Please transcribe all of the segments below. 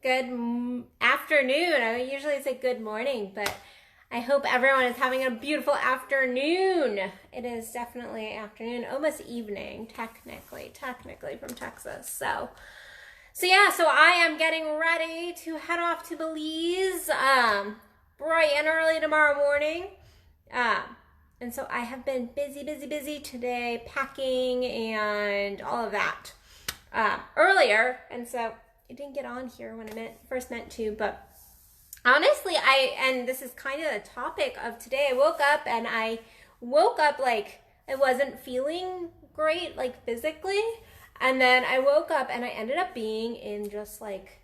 afternoon. I usually say good morning, but I hope everyone is having a beautiful afternoon. It is definitely afternoon, almost evening, technically from Texas. So I am getting ready to head off to Belize bright and early tomorrow morning. And so I have been busy today, packing and all of that earlier. And so I didn't get on here when I first meant to, but honestly, and this is kind of the topic of today. I woke up like I wasn't feeling great, like physically. And then I woke up and I ended up being in just like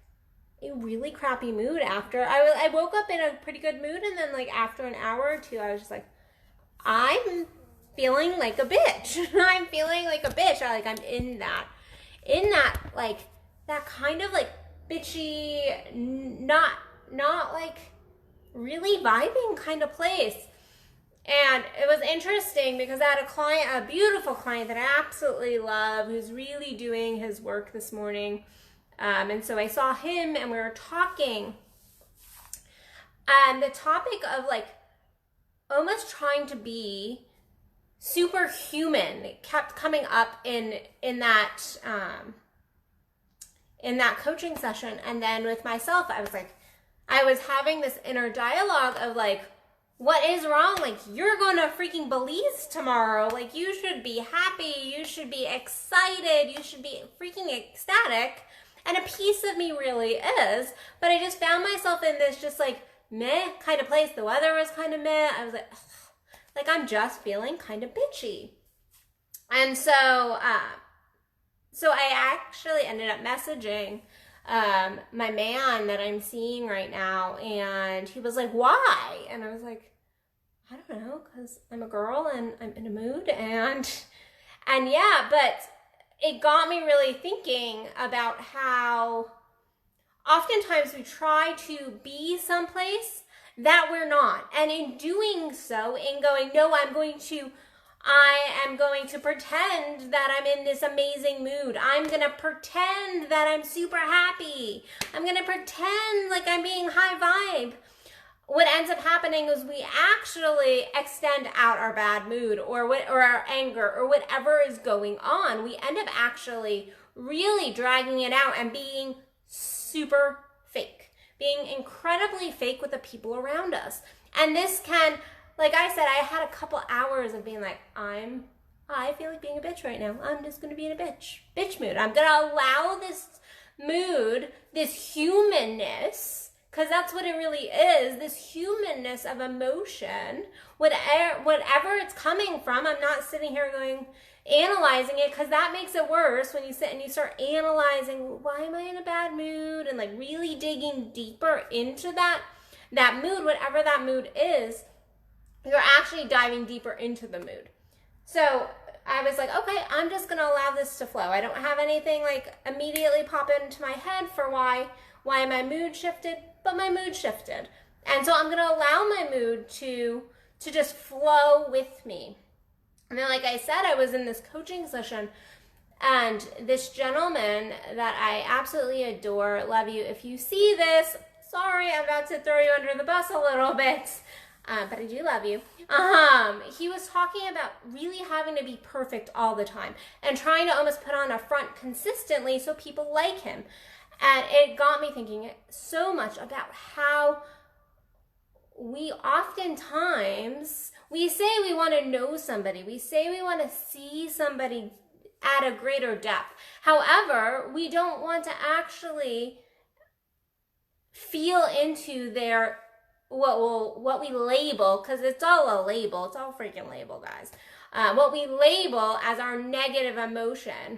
a really crappy mood after. I woke up in a pretty good mood, and then like after an hour or two, I was just like, I'm feeling like a bitch. I'm feeling like a bitch. I'm in that like that kind of like bitchy, not like really vibing kind of place. And it was interesting because I had a beautiful client that I absolutely love, who's really doing his work this morning. And so I saw him and we were talking. And the topic of like almost trying to be superhuman kept coming up in that coaching session. And then with myself, I was having this inner dialogue of like, what is wrong? Like, you're going to freaking Belize tomorrow. Like, you should be happy. You should be excited. You should be freaking ecstatic. And a piece of me really is. But I just found myself in this just like meh kind of place. The weather was kind of meh. I was like, ugh. Like, I'm just feeling kind of bitchy. And so I actually ended up messaging my man that I'm seeing right now, and he was like, why? And I was like, I don't know, because I'm a girl and I'm in a mood, and yeah, but it got me really thinking about how oftentimes we try to be someplace that we're not, and in doing so, in going, no, I am going to pretend that I'm in this amazing mood. I'm going to pretend that I'm super happy. I'm going to pretend like I'm being high vibe. What ends up happening is we actually extend out our bad mood or our anger or whatever is going on. We end up actually really dragging it out and being super fake, being incredibly fake with the people around us. And this can, like I said, I had a couple hours of being like, I feel like being a bitch right now. I'm just going to be in a bitch mood. I'm going to allow this mood, this humanness, because that's what it really is, this humanness of emotion, whatever it's coming from. I'm not sitting here analyzing it, because that makes it worse when you sit and you start analyzing, why am I in a bad mood? And like really digging deeper into that mood, whatever that mood is, you're actually diving deeper into the mood. So I was like, okay, I'm just going to allow this to flow. I don't have anything like immediately pop into my head for why my mood shifted, but my mood shifted. And so I'm going to allow my mood to just flow with me. And then, like I said, I was in this coaching session, and this gentleman that I absolutely adore, love you. If you see this, sorry, I'm about to throw you under the bus a little bit. But I do love you. He was talking about really having to be perfect all the time and trying to almost put on a front consistently so people like him. And it got me thinking so much about how we oftentimes, we say we want to know somebody. We say we want to see somebody at a greater depth. However, we don't want to actually feel into their what we label, because it's all a label. It's all freaking label, guys. What we label as our negative emotion.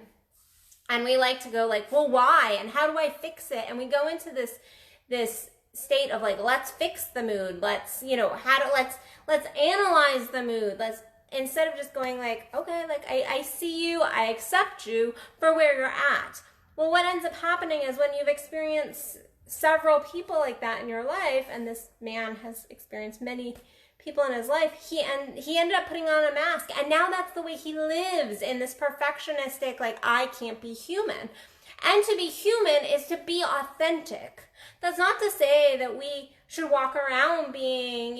And we like to go like, well, why? And how do I fix it? And we go into this state of like, let's fix the mood. Let's analyze the mood. Instead of just going like, okay, like I see you, I accept you for where you're at. Well, what ends up happening is when you've experienced several people like that in your life, and this man has experienced many people in his life, he ended up putting on a mask, and now that's the way he lives, in this perfectionistic, like, I can't be human. And to be human is to be authentic. That's not to say that we should walk around being,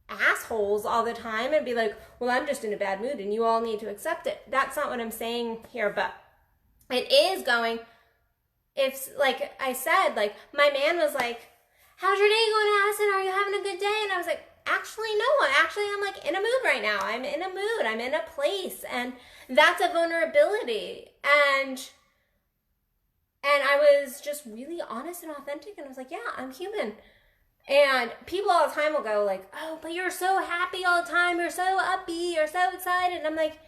assholes all the time and be like, well, I'm just in a bad mood and you all need to accept it. That's not what I'm saying here, but it is going, if, like I said, like my man was like, how's your day going, Addison? Are you having a good day? And I was like, actually, no, I'm like in a mood right now. I'm in a mood. I'm in a place. And that's a vulnerability. And I was just really honest and authentic. And I was like, yeah, I'm human. And people all the time will go like, oh, but you're so happy all the time. You're so upbeat. You're so excited. And I'm like,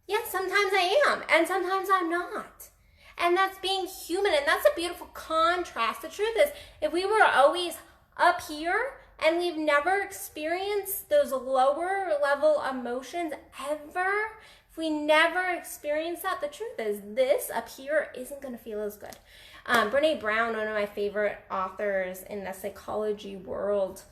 yeah, sometimes I am. And sometimes I'm not. And that's being human. And that's a beautiful contrast. The truth is, if we were always up here and we've never experienced those lower level emotions ever, if we never experience that, the truth is this up here isn't going to feel as good. Brene Brown, one of my favorite authors in the psychology world,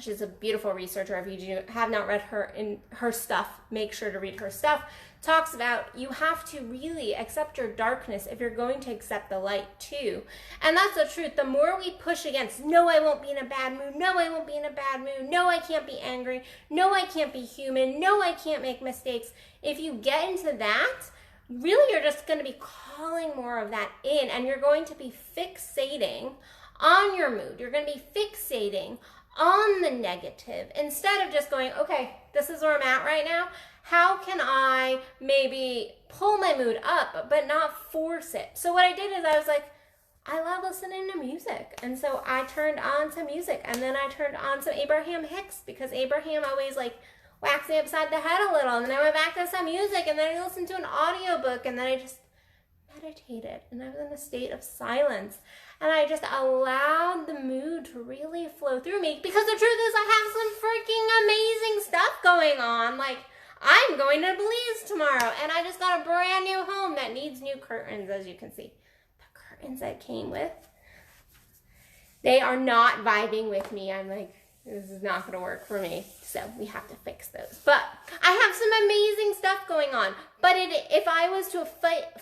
she's a beautiful researcher. If you have not read her stuff, make sure to read her stuff. Talks about you have to really accept your darkness if you're going to accept the light too. And that's the truth. The more we push against, no, I won't be in a bad mood. No, I won't be in a bad mood. No, I can't be angry. No, I can't be human. No, I can't make mistakes. If you get into that, really you're just going to be calling more of that in, and you're going to be fixating on your mood. You're going to be fixating on the negative instead of just going, okay, this is where I'm at right now. How can I maybe pull my mood up but not force it? So what I did is I was like, I love listening to music. And so I turned on some music, and then I turned on some Abraham Hicks, because Abraham always like whacks me upside the head a little. And then I went back to some music, and then I listened to an audiobook, and then I just meditated, and I was in a state of silence. And I just allowed the mood to really flow through me, because the truth is I have some freaking amazing stuff going on. Like, I'm going to Belize tomorrow, and I just got a brand new home that needs new curtains, as you can see. The curtains I came with, they are not vibing with me. I'm like, this is not going to work for me, so we have to fix those. But I have some amazing stuff going on. But if I was to have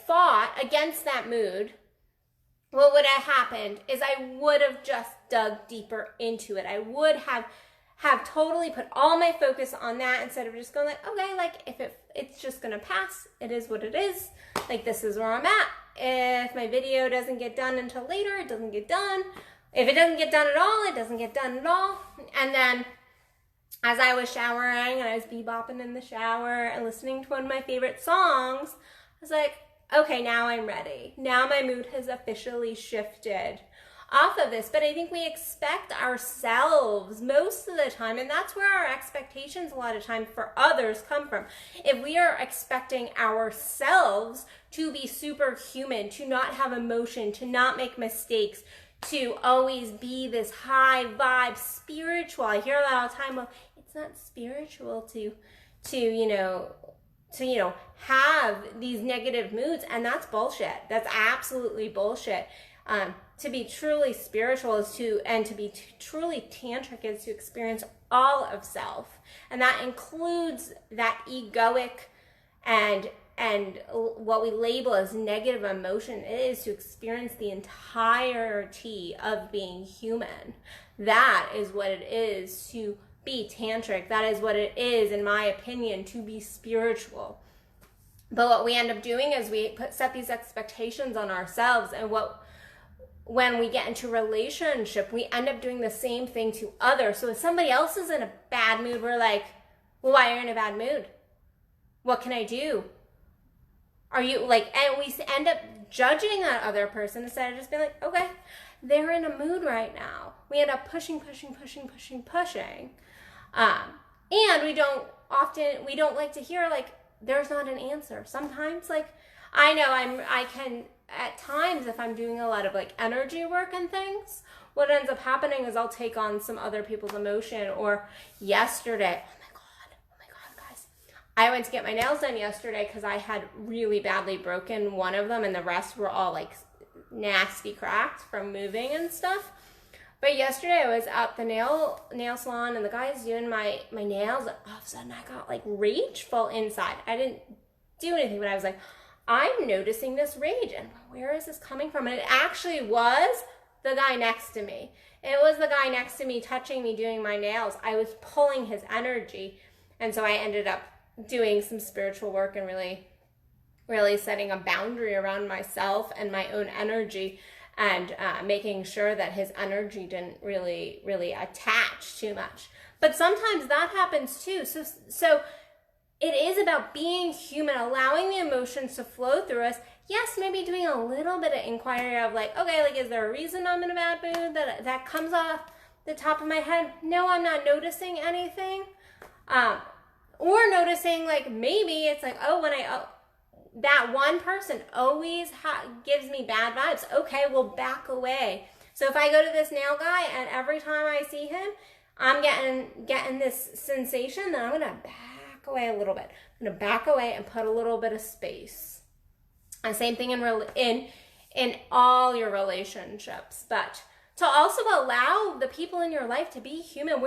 fought against that mood, what would have happened is I would have just dug deeper into it. I would have totally put all my focus on that instead of just going like, okay, like if it's just going to pass, it is what it is. Like, this is where I'm at. If my video doesn't get done until later, it doesn't get done. If it doesn't get done at all, it doesn't get done at all. And then as I was showering and I was bebopping in the shower and listening to one of my favorite songs, I was like, okay, now I'm ready. Now my mood has officially shifted off of this. But I think we expect ourselves most of the time, and that's where our expectations a lot of time for others come from. If we are expecting ourselves to be superhuman, to not have emotion, to not make mistakes, to always be this high vibe spiritual. I hear that all the time. Well, it's not spiritual to have these negative moods, and that's bullshit. That's absolutely bullshit. To be truly spiritual is to be truly tantric is to experience all of self, and that includes that egoic and what we label as negative emotion. It is to experience the entirety of being human. That is what it is to be tantric. That is what it is, in my opinion, to be spiritual. But what we end up doing is we set these expectations on ourselves, and when we get into relationship, we end up doing the same thing to others. So if somebody else is in a bad mood, we're like, well, why are you in a bad mood? What can I do? Are you like, and we end up judging that other person instead of just being like, okay, they're in a mood right now. We end up pushing. And we don't like to hear like, there's not an answer. Sometimes, like, I know I can, at times, if I'm doing a lot of like energy work and things, what ends up happening is I'll take on some other people's emotion. Or yesterday, oh my God, guys, I went to get my nails done yesterday because I had really badly broken one of them, and the rest were all like nasty cracked from moving and stuff. But yesterday I was at the nail salon, and the guy's doing my nails, and all of a sudden I got like rageful inside. I didn't do anything, but I was like, I'm noticing this rage, and where is this coming from? And it actually was the guy next to me. It was the guy next to me touching me, doing my nails. I was pulling his energy. And so I ended up doing some spiritual work and really setting a boundary around myself and my own energy, and making sure that his energy didn't really attach too much. But sometimes that happens too. So it is about being human, allowing the emotions to flow through us. Yes, maybe doing a little bit of inquiry of like, okay, like, is there a reason I'm in a bad mood that comes off the top of my head? No, I'm not noticing anything. Or noticing, like, maybe it's like, oh, that one person always gives me bad vibes. Okay, well, back away. So if I go to this nail guy and every time I see him, I'm getting this sensation, then I'm going to back away a little bit. I'm going to back away and put a little bit of space. And same thing in all your relationships. But to also allow the people in your life to be human.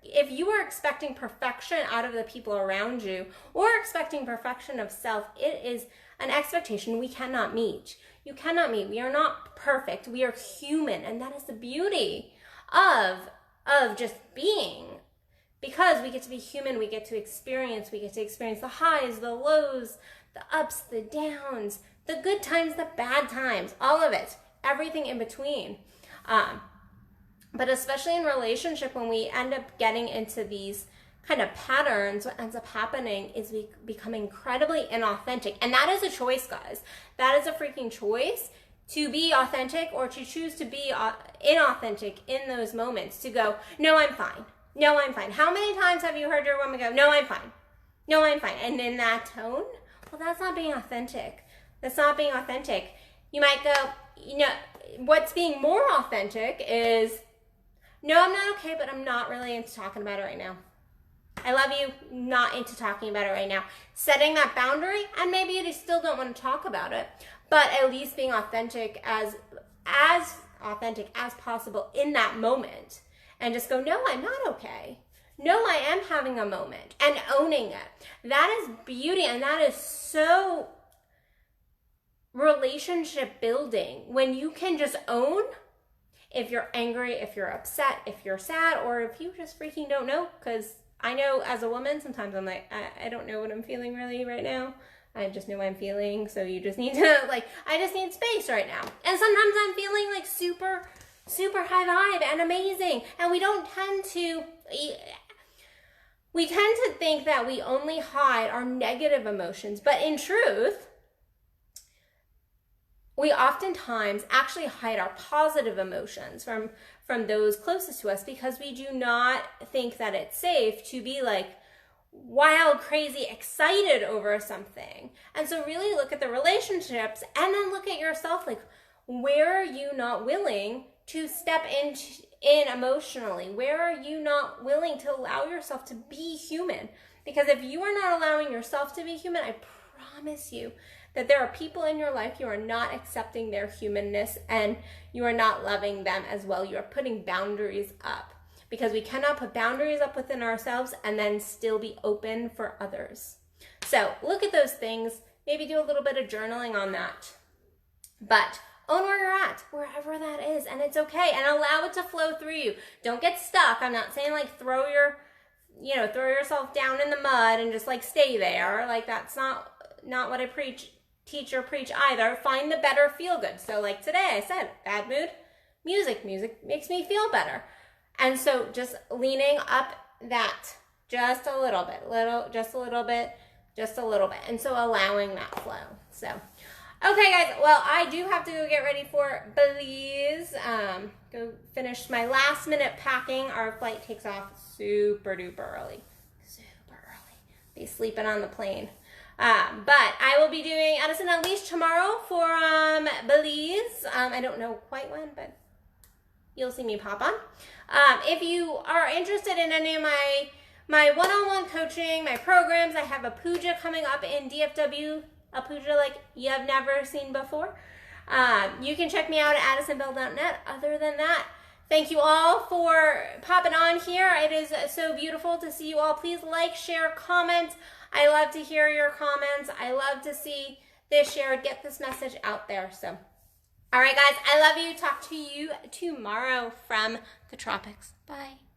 If you are expecting perfection out of the people around you, or expecting perfection of self, it is an expectation we cannot meet. You cannot meet. We are not perfect. We are human. And that is the beauty of just being. Because we get to be human, we get to experience the highs, the lows, the ups, the downs, the good times, the bad times, all of it, everything in between. But especially in relationship, when we end up getting into these kind of patterns, what ends up happening is we become incredibly inauthentic. And that is a choice, guys. That is a freaking choice, to be authentic or to choose to be inauthentic in those moments. To go, no, I'm fine. No, I'm fine. How many times have you heard your woman go, no, I'm fine. No, I'm fine. And in that tone, well, that's not being authentic. That's not being authentic. You might go, what's being more authentic is, no, I'm not okay, but I'm not really into talking about it right now. I love you, not into talking about it right now. Setting that boundary, and maybe you still don't want to talk about it, but at least being authentic, as authentic as possible in that moment. And just go, no, I'm not okay. No, I am having a moment, and owning it. That is beauty, and that is so relationship building, when you can just own if you're angry, if you're upset, if you're sad, or if you just freaking don't know. Because I know as a woman, sometimes I'm like, I don't know what I'm feeling really right now. I just know what I'm feeling. So you just need to, like, I just need space right now. And sometimes I'm feeling like super, super high vibe and amazing. And we tend to think that we only hide our negative emotions. But in truth, we oftentimes actually hide our positive emotions from those closest to us, because we do not think that it's safe to be like wild, crazy, excited over something. And so really look at the relationships, and then look at yourself, like, where are you not willing to step in emotionally? Where are you not willing to allow yourself to be human? Because if you are not allowing yourself to be human, I promise you that there are people in your life, you are not accepting their humanness, and you are not loving them as well. You are putting boundaries up, because we cannot put boundaries up within ourselves and then still be open for others. So look at those things, maybe do a little bit of journaling on that, but own where you're at, wherever that is, and it's okay, and allow it to flow through you. Don't get stuck. I'm not saying like throw yourself down in the mud and just like stay there. Like, that's not what I teach or preach either. Find the better feel good. So like today I said, bad mood, music makes me feel better. And so just leaning up that just a little bit. And so allowing that flow. So, okay guys, well, I do have to go get ready for Belize. Go finish my last minute packing. Our flight takes off super duper early. Be sleeping on the plane. But I will be doing Addison Unleashed tomorrow for Belize. I don't know quite when, but you'll see me pop on. If you are interested in any of my one-on-one coaching, my programs, I have a puja coming up in DFW, a puja like you have never seen before. You can check me out at addisonbell.net. Other than that, thank you all for popping on here. It is so beautiful to see you all. Please like, share, comment. I love to hear your comments. I love to see this, share, get this message out there. So, all right, guys, I love you. Talk to you tomorrow from the tropics. Bye.